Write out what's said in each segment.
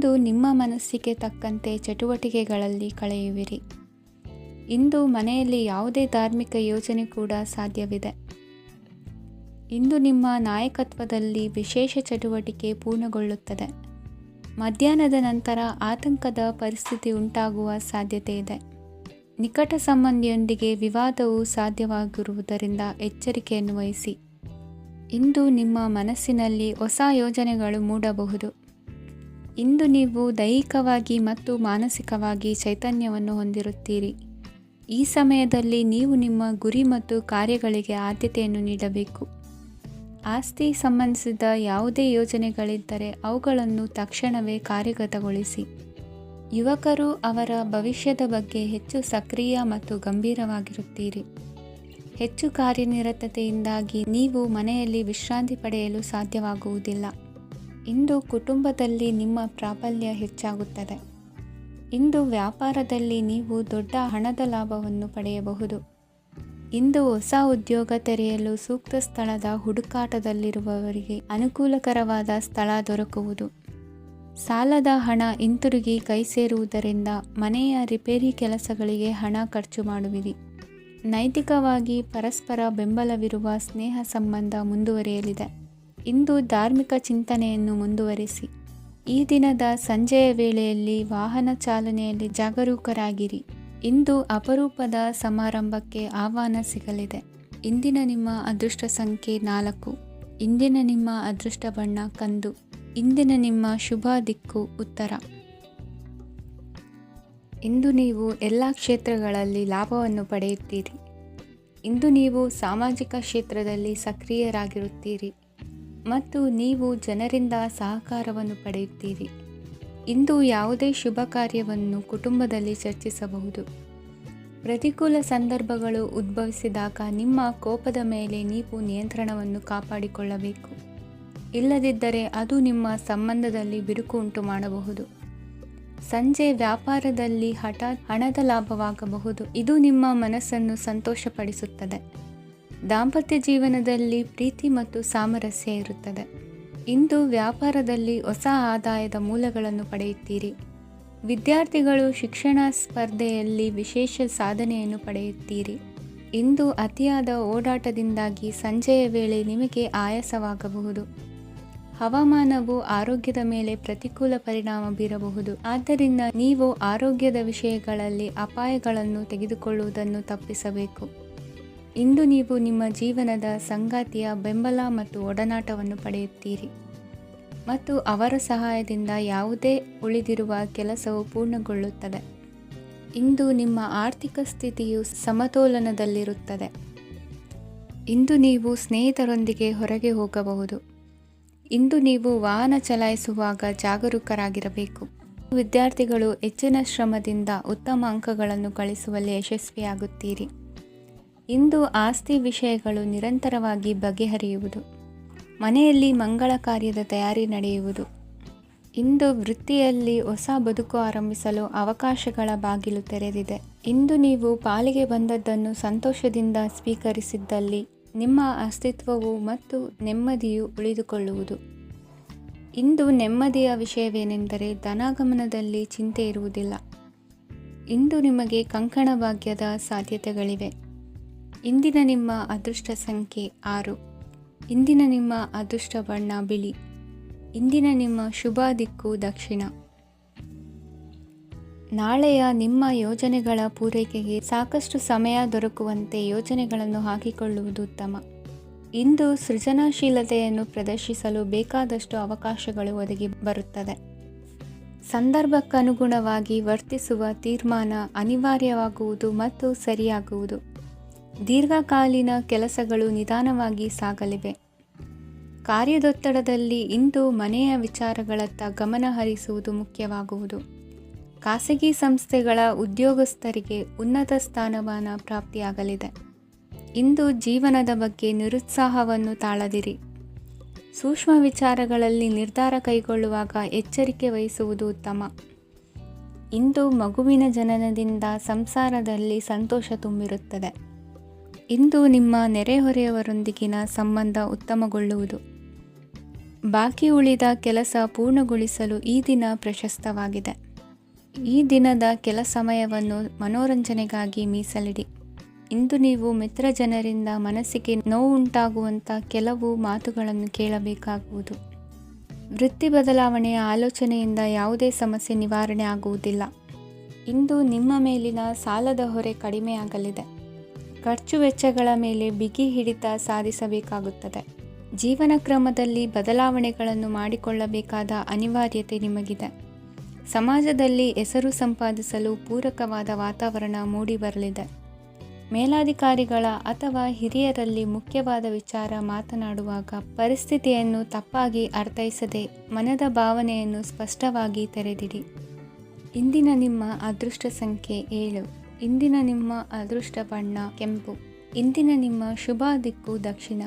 ಇಂದು ನಿಮ್ಮ ಮನಸ್ಸಿಗೆ ತಕ್ಕಂತೆ ಚಟುವಟಿಕೆಗಳಲ್ಲಿ ಕಳೆಯುವಿರಿ. ಇಂದು ಮನೆಯಲ್ಲಿ ಯಾವುದೇ ಧಾರ್ಮಿಕ ಯೋಜನೆ ಕೂಡ ಸಾಧ್ಯವಿದೆ. ಇಂದು ನಿಮ್ಮ ನಾಯಕತ್ವದಲ್ಲಿ ವಿಶೇಷ ಚಟುವಟಿಕೆ ಪೂರ್ಣಗೊಳ್ಳುತ್ತದೆ. ಮಧ್ಯಾಹ್ನದ ನಂತರ ಆತಂಕದ ಪರಿಸ್ಥಿತಿ ಉಂಟಾಗುವ ಸಾಧ್ಯತೆ ಇದೆ. ನಿಕಟ ಸಂಬಂಧಿಯೊಂದಿಗೆ ವಿವಾದವು ಸಾಧ್ಯವಾಗಿರುವುದರಿಂದ ಎಚ್ಚರಿಕೆಯನ್ನು ವಹಿಸಿ. ಇಂದು ನಿಮ್ಮ ಮನಸ್ಸಿನಲ್ಲಿ ಹೊಸ ಯೋಜನೆಗಳು ಮೂಡಬಹುದು. ಇಂದು ನೀವು ದೈಹಿಕವಾಗಿ ಮತ್ತು ಮಾನಸಿಕವಾಗಿ ಚೈತನ್ಯವನ್ನು ಹೊಂದಿರುತ್ತೀರಿ. ಈ ಸಮಯದಲ್ಲಿ ನೀವು ನಿಮ್ಮ ಗುರಿ ಮತ್ತು ಕಾರ್ಯಗಳಿಗೆ ಆದ್ಯತೆಯನ್ನು ನೀಡಬೇಕು. ಆಸ್ತಿ ಸಂಬಂಧಿಸಿದ ಯಾವುದೇ ಯೋಜನೆಗಳಿದ್ದರೆ ಅವುಗಳನ್ನು ತಕ್ಷಣವೇ ಕಾರ್ಯಗತಗೊಳಿಸಿ. ಯುವಕರು ಅವರ ಭವಿಷ್ಯದ ಬಗ್ಗೆ ಹೆಚ್ಚು ಸಕ್ರಿಯ ಮತ್ತು ಗಂಭೀರವಾಗಿರುತ್ತೀರಿ. ಹೆಚ್ಚು ಕಾರ್ಯನಿರತತೆಯಿಂದಾಗಿ ನೀವು ಮನೆಯಲ್ಲಿ ವಿಶ್ರಾಂತಿ ಪಡೆಯಲು ಸಾಧ್ಯವಾಗುವುದಿಲ್ಲ. ಇಂದು ಕುಟುಂಬದಲ್ಲಿ ನಿಮ್ಮ ಪ್ರಾಬಲ್ಯ ಹೆಚ್ಚಾಗುತ್ತದೆ. ಇಂದು ವ್ಯಾಪಾರದಲ್ಲಿ ನೀವು ದೊಡ್ಡ ಹಣದ ಲಾಭವನ್ನು ಪಡೆಯಬಹುದು. ಇಂದು ಹೊಸ ಉದ್ಯೋಗ ತೆರೆಯಲು ಸೂಕ್ತ ಸ್ಥಳದ ಹುಡುಕಾಟದಲ್ಲಿರುವವರಿಗೆ ಅನುಕೂಲಕರವಾದ ಸ್ಥಳ ದೊರಕುವುದು. ಸಾಲದ ಹಣ ಹಿಂತಿರುಗಿ ಕೈ ಸೇರುವುದರಿಂದ ಮನೆಯ ರಿಪೇರಿ ಕೆಲಸಗಳಿಗೆ ಹಣ ಖರ್ಚು ಮಾಡುವಿರಿ. ನೈತಿಕವಾಗಿ ಪರಸ್ಪರ ಬೆಂಬಲವಿರುವ ಸ್ನೇಹ ಸಂಬಂಧ ಮುಂದುವರಿಯಲಿದೆ. ಇಂದು ಧಾರ್ಮಿಕ ಚಿಂತನೆಯನ್ನು ಮುಂದುವರಿಸಿ. ಈ ದಿನದ ಸಂಜೆಯ ವೇಳೆಯಲ್ಲಿ ವಾಹನ ಚಾಲನೆಯಲ್ಲಿ ಜಾಗರೂಕರಾಗಿರಿ. ಇಂದು ಅಪರೂಪದ ಸಮಾರಂಭಕ್ಕೆ ಆಹ್ವಾನ ಸಿಗಲಿದೆ. ಇಂದಿನ ನಿಮ್ಮ ಅದೃಷ್ಟ ಸಂಖ್ಯೆ 4. ಇಂದಿನ ನಿಮ್ಮ ಅದೃಷ್ಟ ಬಣ್ಣ ಕಂದು. ಇಂದಿನ ನಿಮ್ಮ ಶುಭ ದಿಕ್ಕು ಉತ್ತರ. ಇಂದು ನೀವು ಎಲ್ಲ ಕ್ಷೇತ್ರಗಳಲ್ಲಿ ಲಾಭವನ್ನು ಪಡೆಯುತ್ತೀರಿ. ಇಂದು ನೀವು ಸಾಮಾಜಿಕ ಕ್ಷೇತ್ರದಲ್ಲಿ ಸಕ್ರಿಯರಾಗಿರುತ್ತೀರಿ ಮತ್ತು ನೀವು ಜನರಿಂದ ಸಹಕಾರವನ್ನು ಪಡೆಯುತ್ತೀರಿ. ಇಂದು ಯಾವುದೇ ಶುಭ ಕಾರ್ಯವನ್ನು ಕುಟುಂಬದಲ್ಲಿ ಚರ್ಚಿಸಬಹುದು. ಪ್ರತಿಕೂಲ ಸಂದರ್ಭಗಳು ಉದ್ಭವಿಸಿದಾಗ ನಿಮ್ಮ ಕೋಪದ ಮೇಲೆ ನೀವು ನಿಯಂತ್ರಣವನ್ನು ಕಾಪಾಡಿಕೊಳ್ಳಬೇಕು. ಇಲ್ಲದಿದ್ದರೆ ಅದು ನಿಮ್ಮ ಸಂಬಂಧದಲ್ಲಿ ಬಿರುಕು ಉಂಟು ಮಾಡಬಹುದು. ಸಂಜೆ ವ್ಯಾಪಾರದಲ್ಲಿ ಹಠಾತ್ ಹಣದ ಲಾಭವಾಗಬಹುದು. ಇದು ನಿಮ್ಮ ಮನಸ್ಸನ್ನು ಸಂತೋಷಪಡಿಸುತ್ತದೆ. ದಾಂಪತ್ಯ ಜೀವನದಲ್ಲಿ ಪ್ರೀತಿ ಮತ್ತು ಸಾಮರಸ್ಯ ಇರುತ್ತದೆ. ಇಂದು ವ್ಯಾಪಾರದಲ್ಲಿ ಹೊಸ ಆದಾಯದ ಮೂಲಗಳನ್ನು ಪಡೆಯುತ್ತೀರಿ. ವಿದ್ಯಾರ್ಥಿಗಳು ಶಿಕ್ಷಣ ಸ್ಪರ್ಧೆಯಲ್ಲಿ ವಿಶೇಷ ಸಾಧನೆಯನ್ನು ಪಡೆಯುತ್ತೀರಿ. ಇಂದು ಅತಿಯಾದ ಓಡಾಟದಿಂದಾಗಿ ಸಂಜೆಯ ವೇಳೆ ನಿಮಗೆ ಆಯಾಸವಾಗಬಹುದು. ಹವಾಮಾನವು ಆರೋಗ್ಯದ ಮೇಲೆ ಪ್ರತಿಕೂಲ ಪರಿಣಾಮ ಬೀರಬಹುದು. ಆದ್ದರಿಂದ ನೀವು ಆರೋಗ್ಯದ ವಿಷಯಗಳಲ್ಲಿ ಅಪಾಯಗಳನ್ನು ತೆಗೆದುಕೊಳ್ಳುವುದನ್ನು ತಪ್ಪಿಸಬೇಕು. ಇಂದು ನೀವು ನಿಮ್ಮ ಜೀವನದ ಸಂಗಾತಿಯ ಬೆಂಬಲ ಮತ್ತು ಒಡನಾಟವನ್ನು ಪಡೆಯುತ್ತೀರಿ ಮತ್ತು ಅವರ ಸಹಾಯದಿಂದ ಯಾವುದೇ ಉಳಿದಿರುವ ಕೆಲಸವು ಪೂರ್ಣಗೊಳ್ಳುತ್ತದೆ. ಇಂದು ನಿಮ್ಮ ಆರ್ಥಿಕ ಸ್ಥಿತಿಯು ಸಮತೋಲನದಲ್ಲಿರುತ್ತದೆ. ಇಂದು ನೀವು ಸ್ನೇಹಿತರೊಂದಿಗೆ ಹೊರಗೆ ಹೋಗಬಹುದು. ಇಂದು ನೀವು ವಾಹನ ಚಲಾಯಿಸುವಾಗ ಜಾಗರೂಕರಾಗಿರಬೇಕು. ವಿದ್ಯಾರ್ಥಿಗಳು ಹೆಚ್ಚಿನ ಶ್ರಮದಿಂದ ಉತ್ತಮ ಅಂಕಗಳನ್ನು ಗಳಿಸುವಲ್ಲಿ ಯಶಸ್ವಿಯಾಗುತ್ತೀರಿ. ಇಂದು ಆಸ್ತಿ ವಿಷಯಗಳು ನಿರಂತರವಾಗಿ ಬಗೆಹರಿಯುವುದು. ಮನೆಯಲ್ಲಿ ಮಂಗಳ ಕಾರ್ಯದ ತಯಾರಿ ನಡೆಯುವುದು. ಇಂದು ವೃತ್ತಿಯಲ್ಲಿ ಹೊಸ ಬದುಕು ಆರಂಭಿಸಲು ಅವಕಾಶಗಳ ಬಾಗಿಲು ತೆರೆದಿದೆ. ಇಂದು ನೀವು ಪಾಲಿಗೆ ಬಂದದ್ದನ್ನು ಸಂತೋಷದಿಂದ ಸ್ವೀಕರಿಸಿದ್ದಲ್ಲಿ ನಿಮ್ಮ ಅಸ್ತಿತ್ವವು ಮತ್ತು ನೆಮ್ಮದಿಯು ಉಳಿದುಕೊಳ್ಳುವುದು. ಇಂದು ನೆಮ್ಮದಿಯ ವಿಷಯವೇನೆಂದರೆ ಧನಾಗಮನದಲ್ಲಿ ಚಿಂತೆ ಇರುವುದಿಲ್ಲ. ಇಂದು ನಿಮಗೆ ಕಂಕಣ ಭಾಗ್ಯದ ಸಾಧ್ಯತೆಗಳಿವೆ. ಇಂದಿನ ನಿಮ್ಮ ಅದೃಷ್ಟ ಸಂಖ್ಯೆ 6. ಇಂದಿನ ನಿಮ್ಮ ಅದೃಷ್ಟ ಬಣ್ಣ ಬಿಳಿ. ಇಂದಿನ ನಿಮ್ಮ ಶುಭ ದಿಕ್ಕು ದಕ್ಷಿಣ. ನಾಳೆಯ ನಿಮ್ಮ ಯೋಜನೆಗಳ ಪೂರೈಕೆಗೆ ಸಾಕಷ್ಟು ಸಮಯ ದೊರಕುವಂತೆ ಯೋಜನೆಗಳನ್ನು ಹಾಕಿಕೊಳ್ಳುವುದು ಉತ್ತಮ. ಇಂದು ಸೃಜನಶೀಲತೆಯನ್ನು ಪ್ರದರ್ಶಿಸಲು ಬೇಕಾದಷ್ಟು ಅವಕಾಶಗಳು ಒದಗಿ ಬರುತ್ತದೆ. ಸಂದರ್ಭಕ್ಕನುಗುಣವಾಗಿ ವರ್ತಿಸುವ ತೀರ್ಮಾನ ಅನಿವಾರ್ಯವಾಗುವುದು ಮತ್ತು ಸರಿಯಾಗುವುದು. ದೀರ್ಘಕಾಲೀನ ಕೆಲಸಗಳು ನಿಧಾನವಾಗಿ ಸಾಗಲಿವೆ. ಕಾರ್ಯದೊತ್ತಡದಲ್ಲಿ ಇಂದು ಮನೆಯ ವಿಚಾರಗಳತ್ತ ಗಮನ ಹರಿಸುವುದು ಮುಖ್ಯವಾಗುವುದು. ಖಾಸಗಿ ಸಂಸ್ಥೆಗಳ ಉದ್ಯೋಗಸ್ಥರಿಗೆ ಉನ್ನತ ಸ್ಥಾನಮಾನ ಪ್ರಾಪ್ತಿಯಾಗಲಿದೆ. ಇಂದು ಜೀವನದ ಬಗ್ಗೆ ನಿರುತ್ಸಾಹವನ್ನು ತಾಳದಿರಿ. ಸೂಕ್ಷ್ಮ ವಿಚಾರಗಳಲ್ಲಿ ನಿರ್ಧಾರ ಕೈಗೊಳ್ಳುವಾಗ ಎಚ್ಚರಿಕೆ ವಹಿಸುವುದು ಉತ್ತಮ. ಇಂದು ಮಗುವಿನ ಜನನದಿಂದ ಸಂಸಾರದಲ್ಲಿ ಸಂತೋಷ ತುಂಬಿರುತ್ತದೆ. ಇಂದು ನಿಮ್ಮ ನೆರೆಹೊರೆಯವರೊಂದಿಗಿನ ಸಂಬಂಧ ಉತ್ತಮಗೊಳ್ಳುವುದು. ಬಾಕಿ ಉಳಿದ ಕೆಲಸ ಪೂರ್ಣಗೊಳಿಸಲು ಈ ದಿನ ಪ್ರಶಸ್ತವಾಗಿದೆ. ಈ ದಿನದ ಕೆಲ ಸಮಯವನ್ನು ಮನೋರಂಜನೆಗಾಗಿ ಮೀಸಲಿಡಿ. ಇಂದು ನೀವು ಮಿತ್ರ ಜನರಿಂದ ಮನಸ್ಸಿಗೆ ನೋವುಂಟಾಗುವಂಥ ಕೆಲವು ಮಾತುಗಳನ್ನು ಕೇಳಬೇಕಾಗುವುದು. ವೃತ್ತಿ ಬದಲಾವಣೆಯ ಆಲೋಚನೆಯಿಂದ ಯಾವುದೇ ಸಮಸ್ಯೆ ನಿವಾರಣೆ ಆಗುವುದಿಲ್ಲ. ಇಂದು ನಿಮ್ಮ ಮೇಲಿನ ಸಾಲದ ಹೊರೆ ಕಡಿಮೆಯಾಗಲಿದೆ. ಖರ್ಚು ವೆಚ್ಚಗಳ ಮೇಲೆ ಬಿಗಿ ಹಿಡಿತ ಸಾಧಿಸಬೇಕಾಗುತ್ತದೆ. ಜೀವನ ಕ್ರಮದಲ್ಲಿ ಬದಲಾವಣೆಗಳನ್ನು ಮಾಡಿಕೊಳ್ಳಬೇಕಾದ ಅನಿವಾರ್ಯತೆ ನಿಮಗಿದೆ. ಸಮಾಜದಲ್ಲಿ ಹೆಸರು ಸಂಪಾದಿಸಲು ಪೂರಕವಾದ ವಾತಾವರಣ ಮೂಡಿಬರಲಿದೆ. ಮೇಲಾಧಿಕಾರಿಗಳ ಅಥವಾ ಹಿರಿಯರಲ್ಲಿ ಮುಖ್ಯವಾದ ವಿಚಾರ ಮಾತನಾಡುವಾಗ ಪರಿಸ್ಥಿತಿಯನ್ನು ತಪ್ಪಾಗಿ ಅರ್ಥೈಸದೆ ಮನದ ಭಾವನೆಯನ್ನು ಸ್ಪಷ್ಟವಾಗಿ ತೆರೆದಿಡಿ. ಇಂದಿನ ನಿಮ್ಮ ಅದೃಷ್ಟ ಸಂಖ್ಯೆ 7. ಇಂದಿನ ನಿಮ್ಮ ಅದೃಷ್ಟ ಬಣ್ಣ ಕೆಂಪು. ಇಂದಿನ ನಿಮ್ಮ ಶುಭ ದಿಕ್ಕು ದಕ್ಷಿಣ.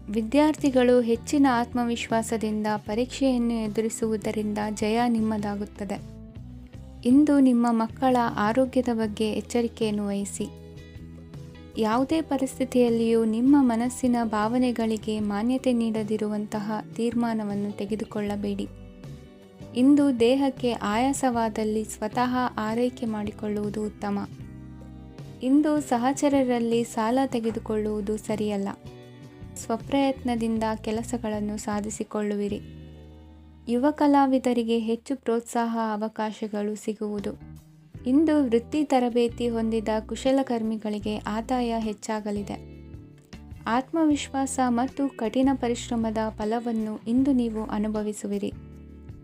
ವಿದ್ಯಾರ್ಥಿಗಳು ಹೆಚ್ಚಿನ ಆತ್ಮವಿಶ್ವಾಸದಿಂದ ಪರೀಕ್ಷೆಯನ್ನು ಎದುರಿಸುವುದರಿಂದ ಜಯ ನಿಮ್ಮದಾಗುತ್ತದೆ. ಇಂದು ನಿಮ್ಮ ಮಕ್ಕಳ ಆರೋಗ್ಯದ ಬಗ್ಗೆ ಎಚ್ಚರಿಕೆಯನ್ನು ವಹಿಸಿ. ಯಾವುದೇ ಪರಿಸ್ಥಿತಿಯಲ್ಲಿಯೂ ನಿಮ್ಮ ಮನಸ್ಸಿನ ಭಾವನೆಗಳಿಗೆ ಮಾನ್ಯತೆ ನೀಡದಿರುವಂತಹ ತೀರ್ಮಾನವನ್ನು ತೆಗೆದುಕೊಳ್ಳಬೇಡಿ. ಇಂದು ದೇಹಕ್ಕೆ ಆಯಾಸವಾದಲ್ಲಿ ಸ್ವತಃ ಆರೈಕೆ ಮಾಡಿಕೊಳ್ಳುವುದು ಉತ್ತಮ. ಇಂದು ಸಹಚರರಲ್ಲಿ ಸಾಲ ತೆಗೆದುಕೊಳ್ಳುವುದು ಸರಿಯಲ್ಲ. ಸ್ವಪ್ರಯತ್ನದಿಂದ ಕೆಲಸಗಳನ್ನು ಸಾಧಿಸಿಕೊಳ್ಳುವಿರಿ. ಯುವ ಕಲಾವಿದರಿಗೆ ಹೆಚ್ಚು ಪ್ರೋತ್ಸಾಹ ಅವಕಾಶಗಳು ಸಿಗುವುದು. ಇಂದು ವೃತ್ತಿ ತರಬೇತಿ ಹೊಂದಿದ ಕುಶಲಕರ್ಮಿಗಳಿಗೆ ಆದಾಯ ಹೆಚ್ಚಾಗಲಿದೆ. ಆತ್ಮವಿಶ್ವಾಸ ಮತ್ತು ಕಠಿಣ ಪರಿಶ್ರಮದ ಫಲವನ್ನು ಇಂದು ನೀವು ಅನುಭವಿಸುವಿರಿ.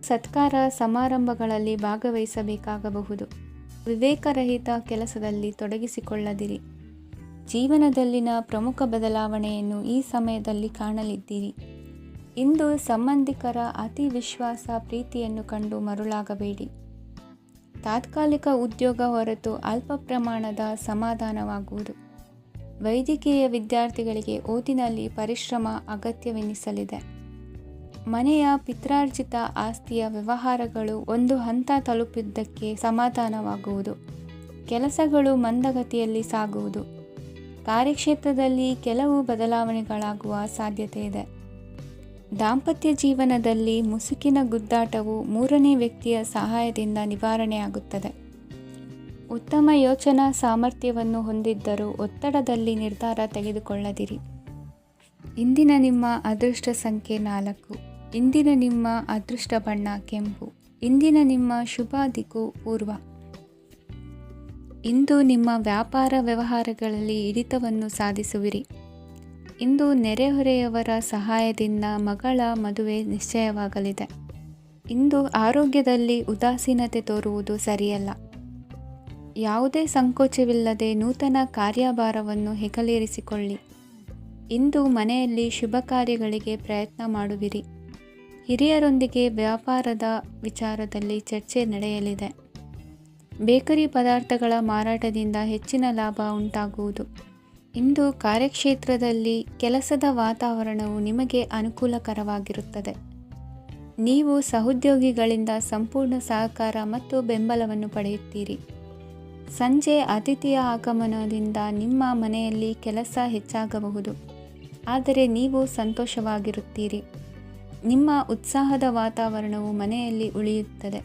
ಸತ್ಕಾರ ಸಮಾರಂಭಗಳಲ್ಲಿ ಭಾಗವಹಿಸಬೇಕಾಗಬಹುದು. ವಿವೇಕರಹಿತ ಕೆಲಸದಲ್ಲಿ ತೊಡಗಿಸಿಕೊಳ್ಳದಿರಿ. ಜೀವನದಲ್ಲಿನ ಪ್ರಮುಖ ಬದಲಾವಣೆಯನ್ನು ಈ ಸಮಯದಲ್ಲಿ ಕಾಣಲಿದ್ದೀರಿ. ಇಂದು ಸಂಬಂಧಿಕರ ಅತಿ ವಿಶ್ವಾಸ ಪ್ರೀತಿಯನ್ನು ಕಂಡು ಮರುಳಾಗಬೇಡಿ. ತಾತ್ಕಾಲಿಕ ಉದ್ಯೋಗ ಹೊರತು ಅಲ್ಪ ಪ್ರಮಾಣದ ಸಮಾಧಾನವಾಗುವುದು. ವೈದ್ಯಕೀಯ ವಿದ್ಯಾರ್ಥಿಗಳಿಗೆ ಓದಿನಲ್ಲಿ ಪರಿಶ್ರಮ ಅಗತ್ಯವೆನಿಸಲಿದೆ. ಮನೆಯ ಪಿತ್ರಾರ್ಜಿತ ಆಸ್ತಿಯ ವ್ಯವಹಾರಗಳು ಒಂದು ಹಂತ ತಲುಪಿದ್ದಕ್ಕೆ ಸಮಾಧಾನವಾಗುವುದು. ಕೆಲಸಗಳು ಮಂದಗತಿಯಲ್ಲಿ ಸಾಗುವುದು. ಕಾರ್ಯಕ್ಷೇತ್ರದಲ್ಲಿ ಕೆಲವು ಬದಲಾವಣೆಗಳಾಗುವ ಸಾಧ್ಯತೆ ಇದೆ. ದಾಂಪತ್ಯ ಜೀವನದಲ್ಲಿ ಮುಸುಕಿನ ಗುದ್ದಾಟವು ಮೂರನೇ ವ್ಯಕ್ತಿಯ ಸಹಾಯದಿಂದ ನಿವಾರಣೆಯಾಗುತ್ತದೆ. ಉತ್ತಮ ಯೋಚನಾ ಸಾಮರ್ಥ್ಯವನ್ನು ಹೊಂದಿದ್ದರೂ ಒತ್ತಡದಲ್ಲಿ ನಿರ್ಧಾರ ತೆಗೆದುಕೊಳ್ಳದಿರಿ. ಇಂದಿನ ನಿಮ್ಮ ಅದೃಷ್ಟ ಸಂಖ್ಯೆ 4. ಇಂದಿನ ನಿಮ್ಮ ಅದೃಷ್ಟ ಬಣ್ಣ ಕೆಂಪು. ಇಂದಿನ ನಿಮ್ಮ ಶುಭ ದಿಕ್ಕು ಪೂರ್ವ. ಇಂದು ನಿಮ್ಮ ವ್ಯಾಪಾರ ವ್ಯವಹಾರಗಳಲ್ಲಿ ಹಿಡಿತವನ್ನು ಸಾಧಿಸುವಿರಿ. ಇಂದು ನೆರೆಹೊರೆಯವರ ಸಹಾಯದಿಂದ ಮಗಳ ಮದುವೆ ನಿಶ್ಚಯವಾಗಲಿದೆ. ಇಂದು ಆರೋಗ್ಯದಲ್ಲಿ ಉದಾಸೀನತೆ ತೋರುವುದು ಸರಿಯಲ್ಲ. ಯಾವುದೇ ಸಂಕೋಚವಿಲ್ಲದೆ ನೂತನ ಕಾರ್ಯಭಾರವನ್ನು ಹೆಗಲೇರಿಸಿಕೊಳ್ಳಿ. ಇಂದು ಮನೆಯಲ್ಲಿ ಶುಭ ಕಾರ್ಯಗಳಿಗೆ ಪ್ರಯತ್ನ ಮಾಡುವಿರಿ. ಹಿರಿಯರೊಂದಿಗೆ ವ್ಯಾಪಾರದ ವಿಚಾರದಲ್ಲಿ ಚರ್ಚೆ ನಡೆಯಲಿದೆ. ಬೇಕರಿ ಪದಾರ್ಥಗಳ ಮಾರಾಟದಿಂದ ಹೆಚ್ಚಿನ ಲಾಭ ಉಂಟಾಗುವುದು. ಇಂದು ಕಾರ್ಯಕ್ಷೇತ್ರದಲ್ಲಿ ಕೆಲಸದ ವಾತಾವರಣವು ನಿಮಗೆ ಅನುಕೂಲಕರವಾಗಿರುತ್ತದೆ. ನೀವು ಸಹೋದ್ಯೋಗಿಗಳಿಂದ ಸಂಪೂರ್ಣ ಸಹಕಾರ ಮತ್ತು ಬೆಂಬಲವನ್ನು ಪಡೆಯುತ್ತೀರಿ. ಸಂಜೆ ಅತಿಥಿಯ ಆಗಮನದಿಂದ ನಿಮ್ಮ ಮನೆಯಲ್ಲಿ ಕೆಲಸ ಹೆಚ್ಚಾಗಬಹುದು, ಆದರೆ ನೀವು ಸಂತೋಷವಾಗಿರುತ್ತೀರಿ. ನಿಮ್ಮ ಉತ್ಸಾಹದ ವಾತಾವರಣವು ಮನೆಯಲ್ಲಿ ಉಳಿಯುತ್ತದೆ.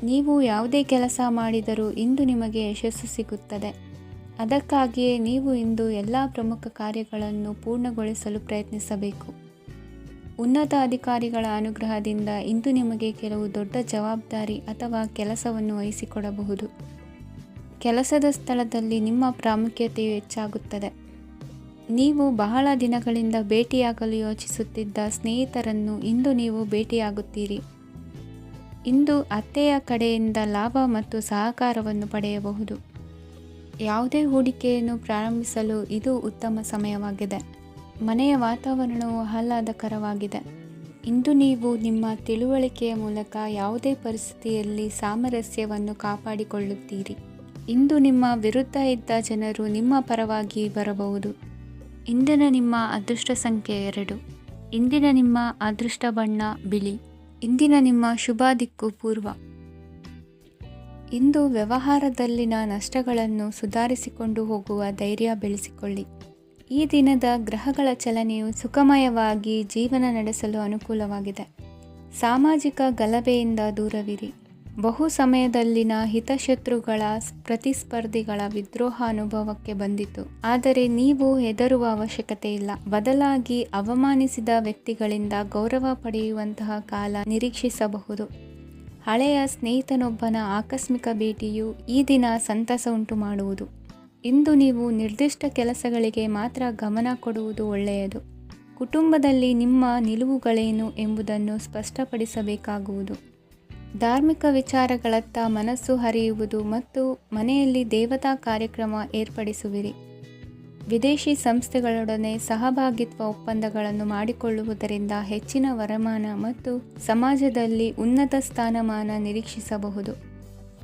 ನೀವು ಯಾವುದೇ ಕೆಲಸ ಮಾಡಿದರೂ ಇಂದು ನಿಮಗೆ ಯಶಸ್ಸು ಸಿಗುತ್ತದೆ. ಅದಕ್ಕಾಗಿಯೇ ನೀವು ಇಂದು ಎಲ್ಲ ಪ್ರಮುಖ ಕಾರ್ಯಗಳನ್ನು ಪೂರ್ಣಗೊಳಿಸಲು ಪ್ರಯತ್ನಿಸಬೇಕು. ಉನ್ನತ ಅಧಿಕಾರಿಗಳ ಅನುಗ್ರಹದಿಂದ ಇಂದು ನಿಮಗೆ ಕೆಲವು ದೊಡ್ಡ ಜವಾಬ್ದಾರಿ ಅಥವಾ ಕೆಲಸವನ್ನು ವಹಿಸಿಕೊಡಬಹುದು. ಕೆಲಸದ ಸ್ಥಳದಲ್ಲಿ ನಿಮ್ಮ ಪ್ರಾಮುಖ್ಯತೆಯು ಹೆಚ್ಚಾಗುತ್ತದೆ. ನೀವು ಬಹಳ ದಿನಗಳಿಂದ ಭೇಟಿಯಾಗಲು ಯೋಚಿಸುತ್ತಿದ್ದ ಸ್ನೇಹಿತರನ್ನು ಇಂದು ನೀವು ಭೇಟಿಯಾಗುತ್ತೀರಿ. ಇಂದು ಅತ್ತೆಯ ಕಡೆಯಿಂದ ಲಾಭ ಮತ್ತು ಸಹಕಾರವನ್ನು ಪಡೆಯಬಹುದು. ಯಾವುದೇ ಹೂಡಿಕೆಯನ್ನು ಪ್ರಾರಂಭಿಸಲು ಇದು ಉತ್ತಮ ಸಮಯವಾಗಿದೆ. ಮನೆಯ ವಾತಾವರಣವು ಆಹ್ಲಾದಕರವಾಗಿದೆ. ಇಂದು ನೀವು ನಿಮ್ಮ ತಿಳುವಳಿಕೆಯ ಮೂಲಕ ಯಾವುದೇ ಪರಿಸ್ಥಿತಿಯಲ್ಲಿ ಸಾಮರಸ್ಯವನ್ನು ಕಾಪಾಡಿಕೊಳ್ಳುತ್ತೀರಿ. ಇಂದು ನಿಮ್ಮ ವಿರುದ್ಧ ಇದ್ದ ಜನರು ನಿಮ್ಮ ಪರವಾಗಿ ಬರಬಹುದು. ಇಂದಿನ ನಿಮ್ಮ ಅದೃಷ್ಟ ಸಂಖ್ಯೆ 2. ಇಂದಿನ ನಿಮ್ಮ ಅದೃಷ್ಟ ಬಣ್ಣ ಬಿಳಿ. ಇಂದಿನ ನಿಮ್ಮ ಶುಭ ದಿಕ್ಕು ಪೂರ್ವ. ಇಂದು ವ್ಯವಹಾರದಲ್ಲಿನ ನಷ್ಟಗಳನ್ನು ಸುಧಾರಿಸಿಕೊಂಡು ಹೋಗುವ ಧೈರ್ಯ ಬೆಳೆಸಿಕೊಳ್ಳಿ. ಈ ದಿನದ ಗ್ರಹಗಳ ಚಲನೆಯು ಸುಖಮಯವಾಗಿ ಜೀವನ ನಡೆಸಲು ಅನುಕೂಲವಾಗಿದೆ. ಸಾಮಾಜಿಕ ಗಲಭೆಯಿಂದ ದೂರವಿರಿ. ಬಹು ಸಮಯದಲ್ಲಿನ ಹಿತಶತ್ರುಗಳ ಪ್ರತಿಸ್ಪರ್ಧಿಗಳ ವಿದ್ರೋಹ ಅನುಭವಕ್ಕೆ ಬಂದಿತು. ಆದರೆ ನೀವು ಹೆದರುವ ಅವಶ್ಯಕತೆ ಇಲ್ಲ. ಬದಲಾಗಿ ಅವಮಾನಿಸಿದ ವ್ಯಕ್ತಿಗಳಿಂದ ಗೌರವ ಪಡೆಯುವಂತಹ ಕಾಲ ನಿರೀಕ್ಷಿಸಬಹುದು. ಹಳೆಯ ಸ್ನೇಹಿತನೊಬ್ಬನ ಆಕಸ್ಮಿಕ ಭೇಟಿಯು ಈ ದಿನ ಸಂತಸ ಉಂಟು ಮಾಡುವುದು. ಇಂದು ನೀವು ನಿರ್ದಿಷ್ಟ ಕೆಲಸಗಳಿಗೆ ಮಾತ್ರ ಗಮನ ಕೊಡುವುದು ಒಳ್ಳೆಯದು. ಕುಟುಂಬದಲ್ಲಿ ನಿಮ್ಮ ನಿಲುವುಗಳೇನು ಎಂಬುದನ್ನು ಸ್ಪಷ್ಟಪಡಿಸಬೇಕಾಗುವುದು. ಧಾರ್ಮಿಕ ವಿಚಾರಗಳತ್ತ ಮನಸ್ಸು ಹರಿಯುವುದು ಮತ್ತು ಮನೆಯಲ್ಲಿ ದೇವತಾ ಕಾರ್ಯಕ್ರಮ ಏರ್ಪಡಿಸುವಿರಿ. ವಿದೇಶಿ ಸಂಸ್ಥೆಗಳೊಡನೆ ಸಹಭಾಗಿತ್ವ ಒಪ್ಪಂದಗಳನ್ನು ಮಾಡಿಕೊಳ್ಳುವುದರಿಂದ ಹೆಚ್ಚಿನ ವರಮಾನ ಮತ್ತು ಸಮಾಜದಲ್ಲಿ ಉನ್ನತ ಸ್ಥಾನಮಾನ ನಿರೀಕ್ಷಿಸಬಹುದು.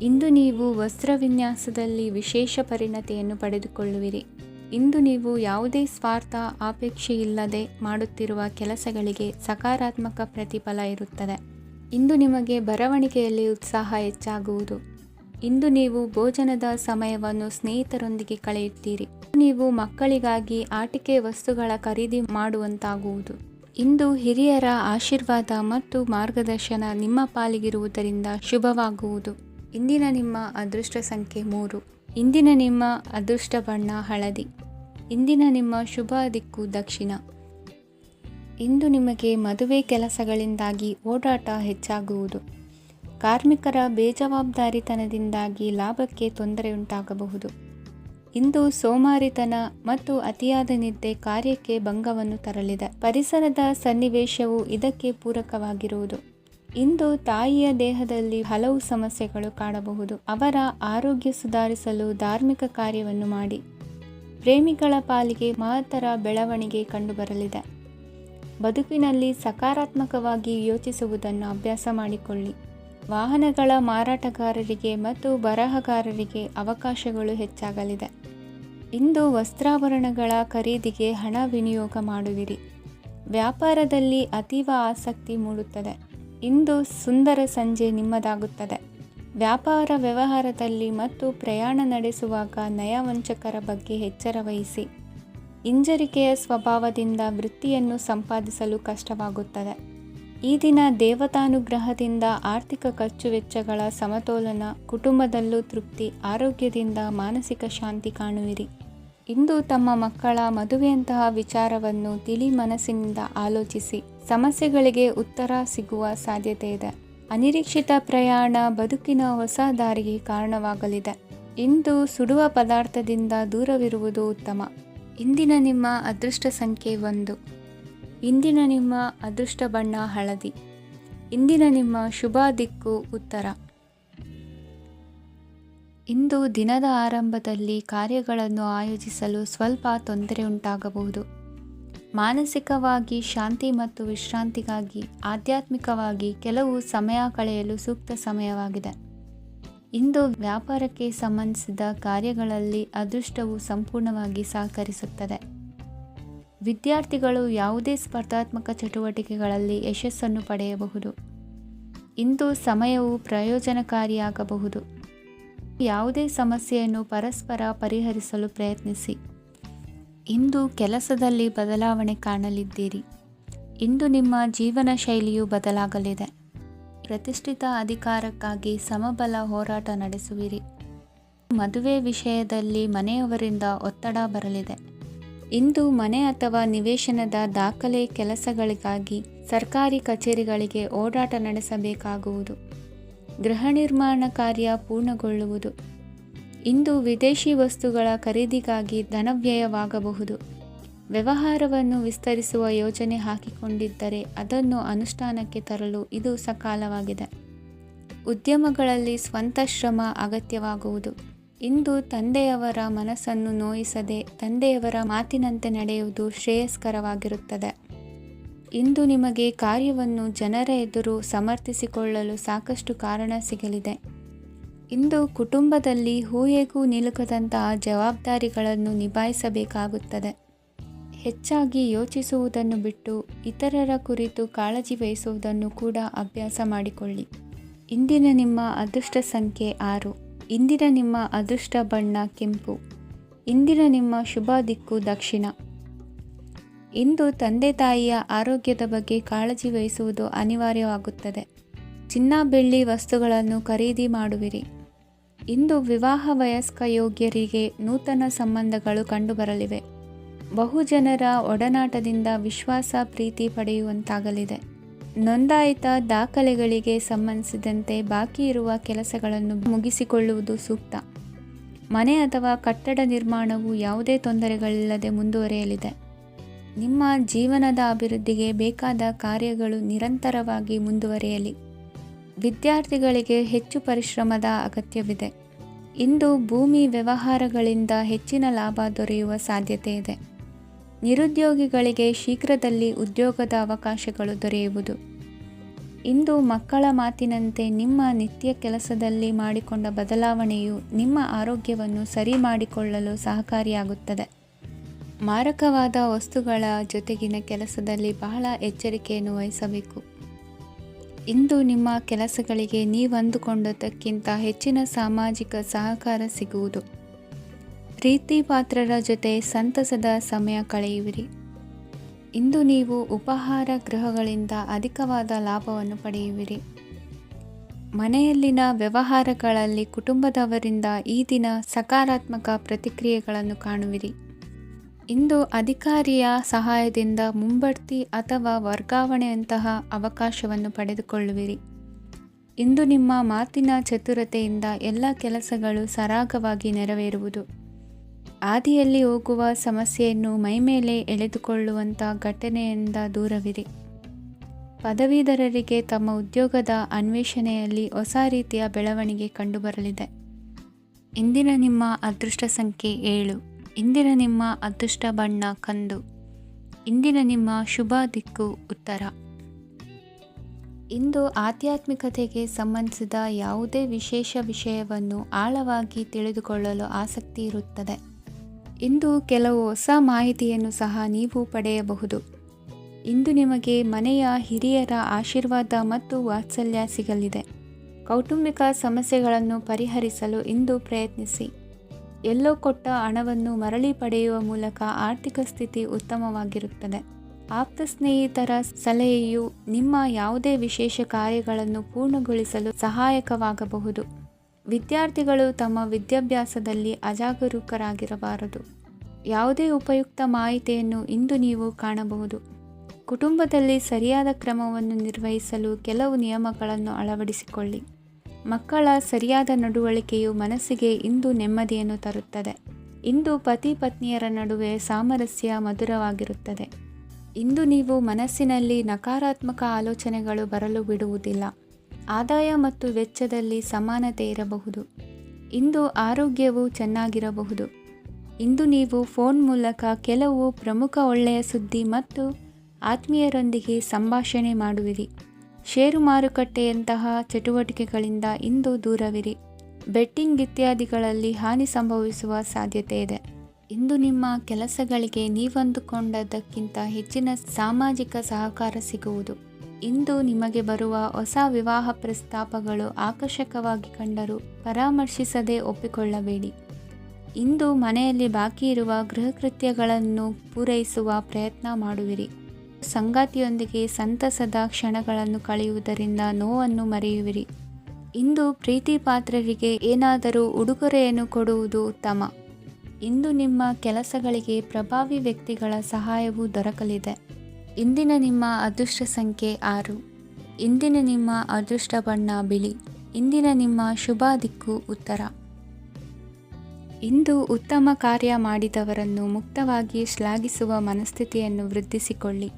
ಇಂದು ನೀವು ವಸ್ತ್ರವಿನ್ಯಾಸದಲ್ಲಿ ವಿಶೇಷ ಪರಿಣತಿಯನ್ನು ಪಡೆದುಕೊಳ್ಳುವಿರಿ. ಇಂದು ನೀವು ಯಾವುದೇ ಸ್ವಾರ್ಥ ಅಪೇಕ್ಷೆಯಿಲ್ಲದೆ ಮಾಡುತ್ತಿರುವ ಕೆಲಸಗಳಿಗೆ ಸಕಾರಾತ್ಮಕ ಪ್ರತಿಫಲ ಇರುತ್ತದೆ. ಇಂದು ನಿಮಗೆ ಬರವಣಿಗೆಯಲ್ಲಿ ಉತ್ಸಾಹ ಹೆಚ್ಚಾಗುವುದು. ಇಂದು ನೀವು ಭೋಜನದ ಸಮಯವನ್ನು ಸ್ನೇಹಿತರೊಂದಿಗೆ ಕಳೆಯುತ್ತೀರಿ. ನೀವು ಮಕ್ಕಳಿಗಾಗಿ ಆಟಿಕೆ ವಸ್ತುಗಳ ಖರೀದಿ ಮಾಡುವಂತಾಗುವುದು. ಇಂದು ಹಿರಿಯರ ಆಶೀರ್ವಾದ ಮತ್ತು ಮಾರ್ಗದರ್ಶನ ನಿಮ್ಮ ಪಾಲಿಗಿರುವುದರಿಂದ ಶುಭವಾಗುವುದು. ಇಂದಿನ ನಿಮ್ಮ ಅದೃಷ್ಟ ಸಂಖ್ಯೆ 3. ಇಂದಿನ ನಿಮ್ಮ ಅದೃಷ್ಟ ಬಣ್ಣ ಹಳದಿ. ಇಂದಿನ ನಿಮ್ಮ ಶುಭ ದಿಕ್ಕು ದಕ್ಷಿಣ. ಇಂದು ನಿಮಗೆ ಮದುವೆ ಕೆಲಸಗಳಿಂದಾಗಿ ಓಡಾಟ ಹೆಚ್ಚಾಗುವುದು. ಕಾರ್ಮಿಕರ ಬೇಜವಾಬ್ದಾರಿತನದಿಂದಾಗಿ ಲಾಭಕ್ಕೆ ತೊಂದರೆಯುಂಟಾಗಬಹುದು. ಇಂದು ಸೋಮಾರಿತನ ಮತ್ತು ಅತಿಯಾದ ನಿದ್ದೆ ಕಾರ್ಯಕ್ಕೆ ಭಂಗವನ್ನು ತರಲಿದೆ. ಪರಿಸರದ ಸನ್ನಿವೇಶವು ಇದಕ್ಕೆ ಪೂರಕವಾಗಿರುವುದು. ಇಂದು ತಾಯಿಯ ದೇಹದಲ್ಲಿ ಹಲವು ಸಮಸ್ಯೆಗಳು ಕಾಣಬಹುದು. ಅವರ ಆರೋಗ್ಯ ಸುಧಾರಿಸಲು ಧಾರ್ಮಿಕ ಕಾರ್ಯವನ್ನು ಮಾಡಿ. ಪ್ರೇಮಿಗಳ ಪಾಲಿಗೆ ಮಹತ್ತರ ಬೆಳವಣಿಗೆ ಕಂಡುಬರಲಿದೆ. ಬದುಕಿನಲ್ಲಿ ಸಕಾರಾತ್ಮಕವಾಗಿ ಯೋಚಿಸುವುದನ್ನು ಅಭ್ಯಾಸ ಮಾಡಿಕೊಳ್ಳಿ. ವಾಹನಗಳ ಮಾರಾಟಗಾರರಿಗೆ ಮತ್ತು ಬರಹಗಾರರಿಗೆ ಅವಕಾಶಗಳು ಹೆಚ್ಚಾಗಲಿದೆ. ಇಂದು ವಸ್ತ್ರಾಭರಣಗಳ ಖರೀದಿಗೆ ಹಣ ವಿನಿಯೋಗ ಮಾಡುವಿರಿ. ವ್ಯಾಪಾರದಲ್ಲಿ ಅತೀವ ಆಸಕ್ತಿ ಮೂಡುತ್ತದೆ. ಇಂದು ಸುಂದರ ಸಂಜೆ ನಿಮ್ಮದಾಗುತ್ತದೆ. ವ್ಯಾಪಾರ ವ್ಯವಹಾರದಲ್ಲಿ ಮತ್ತು ಪ್ರಯಾಣ ನಡೆಸುವಾಗ ನಯವಂಚಕರ ಬಗ್ಗೆ ಎಚ್ಚರ ವಹಿಸಿ. ಹಿಂಜರಿಕೆಯ ಸ್ವಭಾವದಿಂದ ವೃತ್ತಿಯನ್ನು ಸಂಪಾದಿಸಲು ಕಷ್ಟವಾಗುತ್ತದೆ. ಈ ದಿನ ದೇವತಾನುಗ್ರಹದಿಂದ ಆರ್ಥಿಕ ಖರ್ಚು ವೆಚ್ಚಗಳ ಸಮತೋಲನ, ಕುಟುಂಬದಲ್ಲೂ ತೃಪ್ತಿ, ಆರೋಗ್ಯದಿಂದ ಮಾನಸಿಕ ಶಾಂತಿ ಕಾಣುವಿರಿ. ಇಂದು ತಮ್ಮ ಮಕ್ಕಳ ಮದುವೆಯಂತಹ ವಿಚಾರವನ್ನು ತಿಳಿ ಮನಸ್ಸಿನಿಂದ ಆಲೋಚಿಸಿ. ಸಮಸ್ಯೆಗಳಿಗೆ ಉತ್ತರ ಸಿಗುವ ಸಾಧ್ಯತೆ ಇದೆ. ಅನಿರೀಕ್ಷಿತ ಪ್ರಯಾಣ ಬದುಕಿನ ಹೊಸ ದಾರಿಗೆ ಕಾರಣವಾಗಲಿದೆ. ಇಂದು ಸುಡುವ ಪದಾರ್ಥದಿಂದ ದೂರವಿರುವುದು ಉತ್ತಮ. ಇಂದಿನ ನಿಮ್ಮ ಅದೃಷ್ಟ ಸಂಖ್ಯೆ 1. ಇಂದಿನ ನಿಮ್ಮ ಅದೃಷ್ಟ ಬಣ್ಣ ಹಳದಿ. ಇಂದಿನ ನಿಮ್ಮ ಶುಭ ದಿಕ್ಕು ಉತ್ತರ. ಇಂದು ದಿನದ ಆರಂಭದಲ್ಲಿ ಕಾರ್ಯಗಳನ್ನು ಆಯೋಜಿಸಲು ಸ್ವಲ್ಪ ತೊಂದರೆ ಉಂಟಾಗಬಹುದು. ಮಾನಸಿಕವಾಗಿ ಶಾಂತಿ ಮತ್ತು ವಿಶ್ರಾಂತಿಗಾಗಿ ಆಧ್ಯಾತ್ಮಿಕವಾಗಿ ಕೆಲವು ಸಮಯ ಕಳೆಯಲು ಸೂಕ್ತ ಸಮಯವಾಗಿದೆ. ಇಂದು ವ್ಯಾಪಾರಕ್ಕೆ ಸಂಬಂಧಿಸಿದ ಕಾರ್ಯಗಳಲ್ಲಿ ಅದೃಷ್ಟವು ಸಂಪೂರ್ಣವಾಗಿ ಸಹಕರಿಸುತ್ತದೆ. ವಿದ್ಯಾರ್ಥಿಗಳು ಯಾವುದೇ ಸ್ಪರ್ಧಾತ್ಮಕ ಚಟುವಟಿಕೆಗಳಲ್ಲಿ ಯಶಸ್ಸನ್ನು ಪಡೆಯಬಹುದು. ಇಂದು ಸಮಯವು ಪ್ರಯೋಜನಕಾರಿಯಾಗಬಹುದು. ಯಾವುದೇ ಸಮಸ್ಯೆಯನ್ನು ಪರಸ್ಪರ ಪರಿಹರಿಸಲು ಪ್ರಯತ್ನಿಸಿ. ಇಂದು ಕೆಲಸದಲ್ಲಿ ಬದಲಾವಣೆ ಕಾಣಲಿದ್ದೀರಿ. ಇಂದು ನಿಮ್ಮ ಜೀವನ ಶೈಲಿಯು ಬದಲಾಗಲಿದೆ. ಪ್ರತಿಷ್ಠಿತ ಅಧಿಕಾರಕ್ಕಾಗಿ ಸಮಬಲ ಹೋರಾಟ ನಡೆಸುವಿರಿ. ಮದುವೆ ವಿಷಯದಲ್ಲಿ ಮನೆಯವರಿಂದ ಒತ್ತಡ ಬರಲಿದೆ. ಇಂದು ಮನೆ ಅಥವಾ ನಿವೇಶನದ ದಾಖಲೆ ಕೆಲಸಗಳಿಗಾಗಿ ಸರ್ಕಾರಿ ಕಚೇರಿಗಳಿಗೆ ಓಡಾಟ ನಡೆಸಬೇಕಾಗುವುದು. ಗೃಹ ನಿರ್ಮಾಣ ಕಾರ್ಯ ಪೂರ್ಣಗೊಳ್ಳುವುದು. ಇಂದು ವಿದೇಶಿ ವಸ್ತುಗಳ ಖರೀದಿಗಾಗಿ ಧನವ್ಯಯವಾಗಬಹುದು. ವ್ಯವಹಾರವನ್ನು ವಿಸ್ತರಿಸುವ ಯೋಜನೆ ಹಾಕಿಕೊಂಡಿದ್ದರೆ ಅದನ್ನು ಅನುಷ್ಠಾನಕ್ಕೆ ತರಲು ಇದು ಸಕಾಲವಾಗಿದೆ. ಉದ್ಯಮಗಳಲ್ಲಿ ಸ್ವಂತ ಶ್ರಮ ಅಗತ್ಯವಾಗುವುದು. ಇಂದು ತಂದೆಯವರ ಮನಸ್ಸನ್ನು ನೋಯಿಸದೆ ತಂದೆಯವರ ಮಾತಿನಂತೆ ನಡೆಯುವುದು ಶ್ರೇಯಸ್ಕರವಾಗಿರುತ್ತದೆ. ಇಂದು ನಿಮಗೆ ಕಾರ್ಯವನ್ನು ಜನರ ಎದುರು ಸಮರ್ಥಿಸಿಕೊಳ್ಳಲು ಸಾಕಷ್ಟು ಕಾರಣ ಸಿಗಲಿದೆ. ಇಂದು ಕುಟುಂಬದಲ್ಲಿ ಊಹೆಗೂ ನಿಲುಕದಂತಹ ಜವಾಬ್ದಾರಿಗಳನ್ನು ನಿಭಾಯಿಸಬೇಕಾಗುತ್ತದೆ. ಹೆಚ್ಚಾಗಿ ಯೋಚಿಸುವುದನ್ನು ಬಿಟ್ಟು ಇತರರ ಕುರಿತು ಕಾಳಜಿ ವಹಿಸುವುದನ್ನು ಕೂಡ ಅಭ್ಯಾಸ ಮಾಡಿಕೊಳ್ಳಿ. ಇಂದಿನ ನಿಮ್ಮ ಅದೃಷ್ಟ ಸಂಖ್ಯೆ 6. ಇಂದಿನ ನಿಮ್ಮ ಅದೃಷ್ಟ ಬಣ್ಣ ಕೆಂಪು. ಇಂದಿನ ನಿಮ್ಮ ಶುಭ ದಿಕ್ಕು ದಕ್ಷಿಣ. ಇಂದು ತಂದೆ ತಾಯಿಯ ಆರೋಗ್ಯದ ಬಗ್ಗೆ ಕಾಳಜಿ ವಹಿಸುವುದು ಅನಿವಾರ್ಯವಾಗುತ್ತದೆ. ಚಿನ್ನ ಬೆಳ್ಳಿ ವಸ್ತುಗಳನ್ನು ಖರೀದಿ ಮಾಡುವಿರಿ. ಇಂದು ವಿವಾಹ ವಯಸ್ಕ ಯೋಗ್ಯರಿಗೆ ನೂತನ ಸಂಬಂಧಗಳು ಕಂಡುಬರಲಿವೆ. ಬಹುಜನರ ಒಡನಾಟದಿಂದ ವಿಶ್ವಾಸ ಪ್ರೀತಿ ಪಡೆಯುವಂತಾಗಲಿದೆ. ನೋಂದಾಯಿತ ದಾಖಲೆಗಳಿಗೆ ಸಂಬಂಧಿಸಿದಂತೆ ಬಾಕಿ ಇರುವ ಕೆಲಸಗಳನ್ನು ಮುಗಿಸಿಕೊಳ್ಳುವುದು ಸೂಕ್ತ. ಮನೆ ಅಥವಾ ಕಟ್ಟಡ ನಿರ್ಮಾಣವು ಯಾವುದೇ ತೊಂದರೆಗಳಿಲ್ಲದೆ ಮುಂದುವರಿಯಲಿದೆ. ನಿಮ್ಮ ಜೀವನದ ಅಭಿವೃದ್ಧಿಗೆ ಬೇಕಾದ ಕಾರ್ಯಗಳು ನಿರಂತರವಾಗಿ ಮುಂದುವರಿಯಲಿ. ವಿದ್ಯಾರ್ಥಿಗಳಿಗೆ ಹೆಚ್ಚು ಪರಿಶ್ರಮದ ಅಗತ್ಯವಿದೆ. ಇಂದು ಭೂಮಿ ವ್ಯವಹಾರಗಳಿಂದ ಹೆಚ್ಚಿನ ಲಾಭ ದೊರೆಯುವ ಸಾಧ್ಯತೆ ಇದೆ. ನಿರುದ್ಯೋಗಿಗಳಿಗೆ ಶೀಘ್ರದಲ್ಲಿ ಉದ್ಯೋಗದ ಅವಕಾಶಗಳು ದೊರೆಯುವುದು. ಇಂದು ಮಕ್ಕಳ ಮಾತಿನಂತೆ ನಿಮ್ಮ ನಿತ್ಯ ಕೆಲಸದಲ್ಲಿ ಮಾಡಿಕೊಂಡ ಬದಲಾವಣೆಯು ನಿಮ್ಮ ಆರೋಗ್ಯವನ್ನು ಸರಿ ಮಾಡಿಕೊಳ್ಳಲು ಸಹಕಾರಿಯಾಗುತ್ತದೆ. ಮಾರಕವಾದ ವಸ್ತುಗಳ ಜೊತೆಗಿನ ಕೆಲಸದಲ್ಲಿ ಬಹಳ ಎಚ್ಚರಿಕೆಯನ್ನು ವಹಿಸಬೇಕು. ಇಂದು ನಿಮ್ಮ ಕೆಲಸಗಳಿಗೆ ನೀವಂದುಕೊಂಡದ್ದಕ್ಕಿಂತ ಹೆಚ್ಚಿನ ಸಾಮಾಜಿಕ ಸಹಕಾರ ಸಿಗುವುದು. ಪ್ರೀತಿ ಪಾತ್ರರ ಜೊತೆ ಸಂತಸದ ಸಮಯ ಕಳೆಯುವಿರಿ. ಇಂದು ನೀವು ಉಪಹಾರ ಗೃಹಗಳಿಂದ ಅಧಿಕವಾದ ಲಾಭವನ್ನು ಪಡೆಯುವಿರಿ. ಮನೆಯಲ್ಲಿನ ವ್ಯವಹಾರಗಳಲ್ಲಿ ಕುಟುಂಬದವರಿಂದ ಈ ದಿನ ಸಕಾರಾತ್ಮಕ ಪ್ರತಿಕ್ರಿಯೆಗಳನ್ನು ಕಾಣುವಿರಿ. ಇಂದು ಅಧಿಕಾರಿಯ ಸಹಾಯದಿಂದ ಮುಂಬಡ್ತಿ ಅಥವಾ ವರ್ಗಾವಣೆಯಂತಹ ಅವಕಾಶವನ್ನು ಪಡೆದುಕೊಳ್ಳುವಿರಿ. ಇಂದು ನಿಮ್ಮ ಮಾತಿನ ಚತುರತೆಯಿಂದ ಎಲ್ಲ ಕೆಲಸಗಳು ಸರಾಗವಾಗಿ ನೆರವೇರುವುದು. ಹಾದಿಯಲ್ಲಿ ಹೋಗುವ ಸಮಸ್ಯೆಯನ್ನು ಮೈಮೇಲೆ ಎಳೆದುಕೊಳ್ಳುವಂಥ ಘಟನೆಯಿಂದ ದೂರವಿರಿ. ಪದವೀಧರರಿಗೆ ತಮ್ಮ ಉದ್ಯೋಗದ ಅನ್ವೇಷಣೆಯಲ್ಲಿ ಹೊಸ ರೀತಿಯ ಬೆಳವಣಿಗೆ ಕಂಡುಬರಲಿದೆ. ಇಂದಿನ ನಿಮ್ಮ ಅದೃಷ್ಟ ಸಂಖ್ಯೆ 7. ಇಂದಿನ ನಿಮ್ಮ ಅದೃಷ್ಟ ಬಣ್ಣ ಕಂದು. ಇಂದಿನ ನಿಮ್ಮ ಶುಭ ದಿಕ್ಕು ಉತ್ತರ. ಇಂದು ಆಧ್ಯಾತ್ಮಿಕತೆಗೆ ಸಂಬಂಧಿಸಿದ ಯಾವುದೇ ವಿಶೇಷ ವಿಷಯವನ್ನು ಆಳವಾಗಿ ತಿಳಿದುಕೊಳ್ಳಲು ಆಸಕ್ತಿ ಇರುತ್ತದೆ. ಇಂದು ಕೆಲವು ಹೊಸ ಮಾಹಿತಿಯನ್ನು ಸಹ ನೀವು ಪಡೆಯಬಹುದು. ಇಂದು ನಿಮಗೆ ಮನೆಯ ಹಿರಿಯರ ಆಶೀರ್ವಾದ ಮತ್ತು ವಾತ್ಸಲ್ಯ ಸಿಗಲಿದೆ. ಕೌಟುಂಬಿಕ ಸಮಸ್ಯೆಗಳನ್ನು ಪರಿಹರಿಸಲು ಇಂದು ಪ್ರಯತ್ನಿಸಿ. ಎಲ್ಲೋ ಕೊಟ್ಟ ಹಣವನ್ನು ಮರಳಿ ಪಡೆಯುವ ಮೂಲಕ ಆರ್ಥಿಕ ಸ್ಥಿತಿ ಉತ್ತಮವಾಗಿರುತ್ತದೆ. ಆಪ್ತ ಸ್ನೇಹಿತರ ಸಲಹೆಯು ನಿಮ್ಮ ಯಾವುದೇ ವಿಶೇಷ ಕಾರ್ಯಗಳನ್ನು ಪೂರ್ಣಗೊಳಿಸಲು ಸಹಾಯಕವಾಗಬಹುದು. ವಿದ್ಯಾರ್ಥಿಗಳು ತಮ್ಮ ವಿದ್ಯಾಭ್ಯಾಸದಲ್ಲಿ ಅಜಾಗರೂಕರಾಗಿರಬಾರದು. ಯಾವುದೇ ಉಪಯುಕ್ತ ಮಾಹಿತಿಯನ್ನು ಇಂದು ನೀವು ಕಾಣಬಹುದು. ಕುಟುಂಬದಲ್ಲಿ ಸರಿಯಾದ ಕ್ರಮವನ್ನು ನಿರ್ವಹಿಸಲು ಕೆಲವು ನಿಯಮಗಳನ್ನು ಅಳವಡಿಸಿಕೊಳ್ಳಿ. ಮಕ್ಕಳ ಸರಿಯಾದ ನಡವಳಿಕೆಯು ಮನಸ್ಸಿಗೆ ಇಂದು ನೆಮ್ಮದಿಯನ್ನು ತರುತ್ತದೆ. ಇಂದು ಪತಿ ಪತ್ನಿಯರ ನಡುವೆ ಸಾಮರಸ್ಯ ಮಧುರವಾಗಿರುತ್ತದೆ. ಇಂದು ನೀವು ಮನಸ್ಸಿನಲ್ಲಿ ನಕಾರಾತ್ಮಕ ಆಲೋಚನೆಗಳು ಬರಲು ಬಿಡುವುದಿಲ್ಲ. ಆದಾಯ ಮತ್ತು ವೆಚ್ಚದಲ್ಲಿ ಸಮಾನತೆ ಇರಬಹುದು. ಇಂದು ಆರೋಗ್ಯವು ಚೆನ್ನಾಗಿರಬಹುದು. ಇಂದು ನೀವು ಫೋನ್ ಮೂಲಕ ಕೆಲವು ಪ್ರಮುಖ ಒಳ್ಳೆಯ ಸುದ್ದಿ ಮತ್ತು ಆತ್ಮೀಯರೊಂದಿಗೆ ಸಂಭಾಷಣೆ ಮಾಡುವಿರಿ. ಷೇರು ಮಾರುಕಟ್ಟೆಯಂತಹ ಚಟುವಟಿಕೆಗಳಿಂದ ಇಂದು ದೂರವಿರಿ. ಬೆಟ್ಟಿಂಗ್ ಇತ್ಯಾದಿಗಳಲ್ಲಿ ಹಾನಿ ಸಂಭವಿಸುವ ಸಾಧ್ಯತೆ ಇದೆ. ಇಂದು ನಿಮ್ಮ ಕೆಲಸಗಳಿಗೆ ನೀವಂದುಕೊಂಡದ್ದಕ್ಕಿಂತ ಹೆಚ್ಚಿನ ಸಾಮಾಜಿಕ ಸಹಕಾರ ಸಿಗುವುದು. ಇಂದು ನಿಮಗೆ ಬರುವ ಹೊಸ ವಿವಾಹ ಪ್ರಸ್ತಾಪಗಳು ಆಕರ್ಷಕವಾಗಿ ಕಂಡರೂ ಪರಾಮರ್ಶಿಸದೆ ಒಪ್ಪಿಕೊಳ್ಳಬೇಡಿ. ಇಂದು ಮನೆಯಲ್ಲಿ ಬಾಕಿ ಇರುವ ಗೃಹಕೃತ್ಯಗಳನ್ನು ಪೂರೈಸುವ ಪ್ರಯತ್ನ ಮಾಡುವಿರಿ. ಸಂಗಾತಿಯೊಂದಿಗೆ ಸಂತಸದ ಕ್ಷಣಗಳನ್ನು ಕಳೆಯುವುದರಿಂದ ನೋವನ್ನು ಮರೆಯುವಿರಿ. ಇಂದು ಪ್ರೀತಿ ಪಾತ್ರರಿಗೆ ಏನಾದರೂ ಉಡುಗೊರೆಯನ್ನು ಕೊಡುವುದು ಉತ್ತಮ. ಇಂದು ನಿಮ್ಮ ಕೆಲಸಗಳಿಗೆ ಪ್ರಭಾವಿ ವ್ಯಕ್ತಿಗಳ ಸಹಾಯವು ದೊರಕಲಿದೆ. ಇಂದಿನ ನಿಮ್ಮ ಅದೃಷ್ಟ ಸಂಖ್ಯೆ 6. ಇಂದಿನ ನಿಮ್ಮ ಅದೃಷ್ಟ ಬಣ್ಣ ಬಿಳಿ. ಇಂದಿನ ನಿಮ್ಮ ಶುಭ ದಿಕ್ಕು ಉತ್ತರ. ಇಂದು ಉತ್ತಮ ಕಾರ್ಯ ಮಾಡಿದವರನ್ನು ಮುಕ್ತವಾಗಿ ಶ್ಲಾಘಿಸುವ ಮನಸ್ಥಿತಿಯನ್ನು ವೃದ್ಧಿಸಿಕೊಳ್ಳಿ.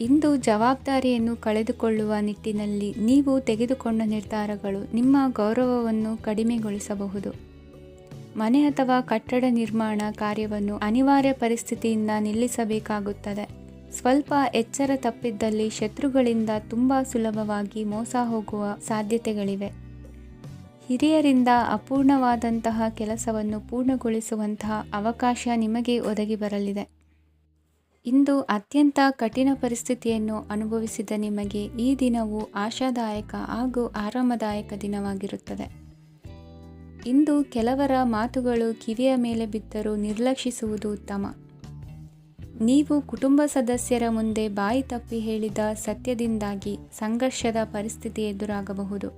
ಇಂದು ಜವಾಬ್ದಾರಿಯನ್ನು ಕಳೆದುಕೊಳ್ಳುವ ನಿಟ್ಟಿನಲ್ಲಿ ನೀವು ತೆಗೆದುಕೊಂಡ ನಿರ್ಧಾರಗಳು ನಿಮ್ಮ ಗೌರವವನ್ನು ಕಡಿಮೆಗೊಳಿಸಬಹುದು. ಮನೆ ಅಥವಾ ಕಟ್ಟಡ ನಿರ್ಮಾಣ ಕಾರ್ಯವನ್ನು ಅನಿವಾರ್ಯ ಪರಿಸ್ಥಿತಿಯಿಂದ ನಿಲ್ಲಿಸಬೇಕಾಗುತ್ತದೆ. ಸ್ವಲ್ಪ ಎಚ್ಚರ ತಪ್ಪಿದ್ದಲ್ಲಿ ಶತ್ರುಗಳಿಂದ ತುಂಬ ಸುಲಭವಾಗಿ ಮೋಸ ಹೋಗುವ ಸಾಧ್ಯತೆಗಳಿವೆ. ಹಿರಿಯರಿಂದ ಅಪೂರ್ಣವಾದಂತಹ ಕೆಲಸವನ್ನು ಪೂರ್ಣಗೊಳಿಸುವಂತಹ ಅವಕಾಶ ನಿಮಗೆ ಒದಗಿ ಬರಲಿದೆ. ಇಂದು ಅತ್ಯಂತ ಕಠಿಣ ಪರಿಸ್ಥಿತಿಯನ್ನು ಅನುಭವಿಸಿದ ನಿಮಗೆ ಈ ದಿನವು ಆಶಾದಾಯಕ ಹಾಗೂ ಆರಾಮದಾಯಕ ದಿನವಾಗಿರುತ್ತದೆ. ಇಂದು ಕೆಲವರ ಮಾತುಗಳು ಕಿವಿಯ ಮೇಲೆ ಬಿದ್ದರೂ ನಿರ್ಲಕ್ಷಿಸುವುದು ಉತ್ತಮ. ನೀವು ಕುಟುಂಬ ಸದಸ್ಯರ ಮುಂದೆ ಬಾಯಿ ತಪ್ಪಿ ಹೇಳಿದ ಸತ್ಯದಿಂದಾಗಿ ಸಂಘರ್ಷದ ಪರಿಸ್ಥಿತಿ ಎದುರಾಗಬಹುದು.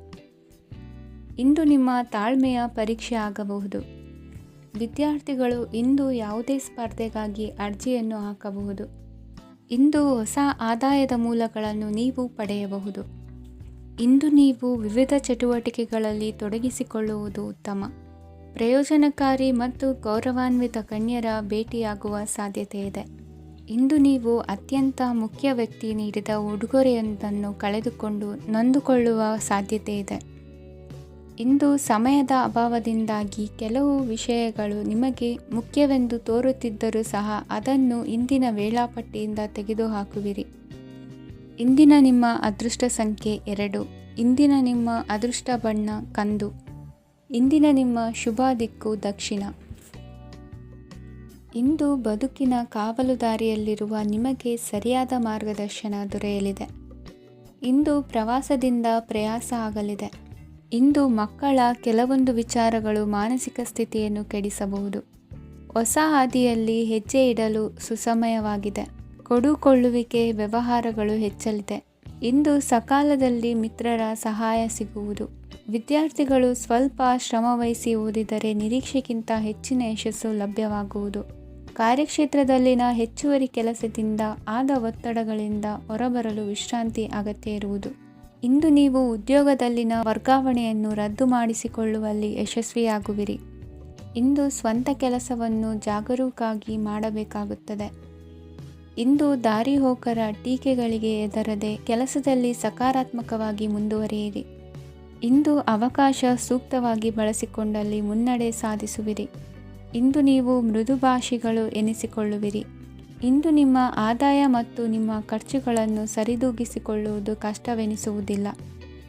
ಇಂದು ನಿಮ್ಮ ತಾಳ್ಮೆಯ ಪರೀಕ್ಷೆ ಆಗಬಹುದು. ವಿದ್ಯಾರ್ಥಿಗಳು ಇಂದು ಯಾವುದೇ ಸ್ಪರ್ಧೆಗಾಗಿ ಅರ್ಜಿಯನ್ನು ಹಾಕಬಹುದು. ಇಂದು ಹೊಸ ಆದಾಯದ ಮೂಲಗಳನ್ನು ನೀವು ಪಡೆಯಬಹುದು. ಇಂದು ನೀವು ವಿವಿಧ ಚಟುವಟಿಕೆಗಳಲ್ಲಿ ತೊಡಗಿಸಿಕೊಳ್ಳುವುದು ಉತ್ತಮ. ಪ್ರಯೋಜನಕಾರಿ ಮತ್ತು ಗೌರವಾನ್ವಿತ ಗಣ್ಯರ ಭೇಟಿಯಾಗುವ ಸಾಧ್ಯತೆ ಇದೆ. ಇಂದು ನೀವು ಅತ್ಯಂತ ಮುಖ್ಯ ವ್ಯಕ್ತಿ ನೀಡಿದ ಉಡುಗೊರೆಯೊಂದನ್ನು ಕಳೆದುಕೊಂಡು ನೊಂದುಕೊಳ್ಳುವ ಸಾಧ್ಯತೆ ಇದೆ. ಇಂದು ಸಮಯದ ಅಭಾವದಿಂದಾಗಿ ಕೆಲವು ವಿಷಯಗಳು ನಿಮಗೆ ಮುಖ್ಯವೆಂದು ತೋರುತ್ತಿದ್ದರೂ ಸಹ ಅದನ್ನು ಇಂದಿನ ವೇಳಾಪಟ್ಟಿಯಿಂದ ತೆಗೆದುಹಾಕುವಿರಿ. ಇಂದಿನ ನಿಮ್ಮ ಅದೃಷ್ಟ ಸಂಖ್ಯೆ 2. ಇಂದಿನ ನಿಮ್ಮ ಅದೃಷ್ಟ ಬಣ್ಣ ಕಂದು. ಇಂದಿನ ನಿಮ್ಮ ಶುಭ ದಿಕ್ಕು ದಕ್ಷಿಣ. ಇಂದು ಬದುಕಿನ ಕಾವಲುದಾರಿಯಲ್ಲಿರುವ ನಿಮಗೆ ಸರಿಯಾದ ಮಾರ್ಗದರ್ಶನ ದೊರೆಯಲಿದೆ. ಇಂದು ಪ್ರವಾಸದಿಂದ ಪ್ರಯಾಸ ಆಗಲಿದೆ. ಇಂದು ಮಕ್ಕಳ ಕೆಲವೊಂದು ವಿಚಾರಗಳು ಮಾನಸಿಕ ಸ್ಥಿತಿಯನ್ನು ಕೆಡಿಸಬಹುದು. ಹೊಸ ಹಾದಿಯಲ್ಲಿ ಹೆಜ್ಜೆ ಇಡಲು ಸುಸಮಯವಾಗಿದೆ. ಕೊಡುಕೊಳ್ಳುವಿಕೆ ವ್ಯವಹಾರಗಳು ಹೆಚ್ಚಲಿದೆ. ಇಂದು ಸಕಾಲದಲ್ಲಿ ಮಿತ್ರರ ಸಹಾಯ ಸಿಗುವುದು. ವಿದ್ಯಾರ್ಥಿಗಳು ಸ್ವಲ್ಪ ಶ್ರಮವಹಿಸಿ ಓದಿದರೆ ನಿರೀಕ್ಷೆಗಿಂತ ಹೆಚ್ಚಿನ ಯಶಸ್ಸು ಲಭ್ಯವಾಗುವುದು. ಕಾರ್ಯಕ್ಷೇತ್ರದಲ್ಲಿನ ಹೆಚ್ಚುವರಿ ಕೆಲಸದಿಂದ ಆದ ಒತ್ತಡಗಳಿಂದ ಹೊರಬರಲು ವಿಶ್ರಾಂತಿ ಅಗತ್ಯ ಇರುವುದು. ಇಂದು ನೀವು ಉದ್ಯೋಗದಲ್ಲಿನ ವರ್ಗಾವಣೆಯನ್ನು ರದ್ದು ಮಾಡಿಸಿಕೊಳ್ಳುವಲ್ಲಿ ಯಶಸ್ವಿಯಾಗುವಿರಿ. ಇಂದು ಸ್ವಂತ ಕೆಲಸವನ್ನು ಜಾಗರೂಕವಾಗಿ ಮಾಡಬೇಕಾಗುತ್ತದೆ. ಇಂದು ದಾರಿಹೋಕರ ಟೀಕೆಗಳಿಗೆ ಹೆದರದೆ ಕೆಲಸದಲ್ಲಿ ಸಕಾರಾತ್ಮಕವಾಗಿ ಮುಂದುವರಿಯಿರಿ. ಇಂದು ಅವಕಾಶ ಸೂಕ್ತವಾಗಿ ಬಳಸಿಕೊಂಡಲ್ಲಿ ಮುನ್ನಡೆ ಸಾಧಿಸುವಿರಿ. ಇಂದು ನೀವು ಮೃದುಭಾಷಿಗಳು ಎನಿಸಿಕೊಳ್ಳುವಿರಿ. ಇಂದು ನಿಮ್ಮ ಆದಾಯ ಮತ್ತು ನಿಮ್ಮ ಖರ್ಚುಗಳನ್ನು ಸರಿದೂಗಿಸಿಕೊಳ್ಳುವುದು ಕಷ್ಟವೆನಿಸುವುದಿಲ್ಲ.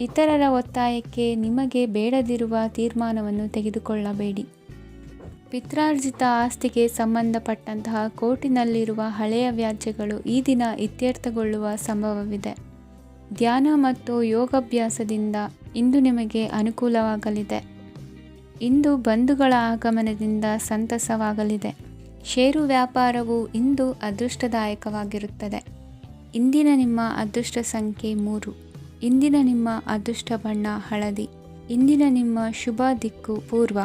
ಇತರರ ಒತ್ತಾಯಕ್ಕೆ ನಿಮಗೆ ಬೇಡದಿರುವ ತೀರ್ಮಾನವನ್ನು ತೆಗೆದುಕೊಳ್ಳಬೇಡಿ. ಪಿತ್ರಾರ್ಜಿತ ಆಸ್ತಿಗೆ ಸಂಬಂಧಪಟ್ಟಂತಹ ಕೋರ್ಟಿನಲ್ಲಿರುವ ಹಳೆಯ ವ್ಯಾಜ್ಯಗಳು ಈ ದಿನ ಇತ್ಯರ್ಥಗೊಳ್ಳುವ ಸಂಭವವಿದೆ. ಧ್ಯಾನ ಮತ್ತು ಯೋಗಾಭ್ಯಾಸದಿಂದ ಇಂದು ನಿಮಗೆ ಅನುಕೂಲವಾಗಲಿದೆ. ಇಂದು ಬಂಧುಗಳ ಆಗಮನದಿಂದ ಸಂತಸವಾಗಲಿದೆ. ಷೇರು ವ್ಯಾಪಾರವು ಇಂದು ಅದೃಷ್ಟದಾಯಕವಾಗಿರುತ್ತದೆ. ಇಂದಿನ ನಿಮ್ಮ ಅದೃಷ್ಟ ಸಂಖ್ಯೆ 3. ಇಂದಿನ ನಿಮ್ಮ ಅದೃಷ್ಟ ಬಣ್ಣ ಹಳದಿ. ಇಂದಿನ ನಿಮ್ಮ ಶುಭ ದಿಕ್ಕು ಪೂರ್ವ.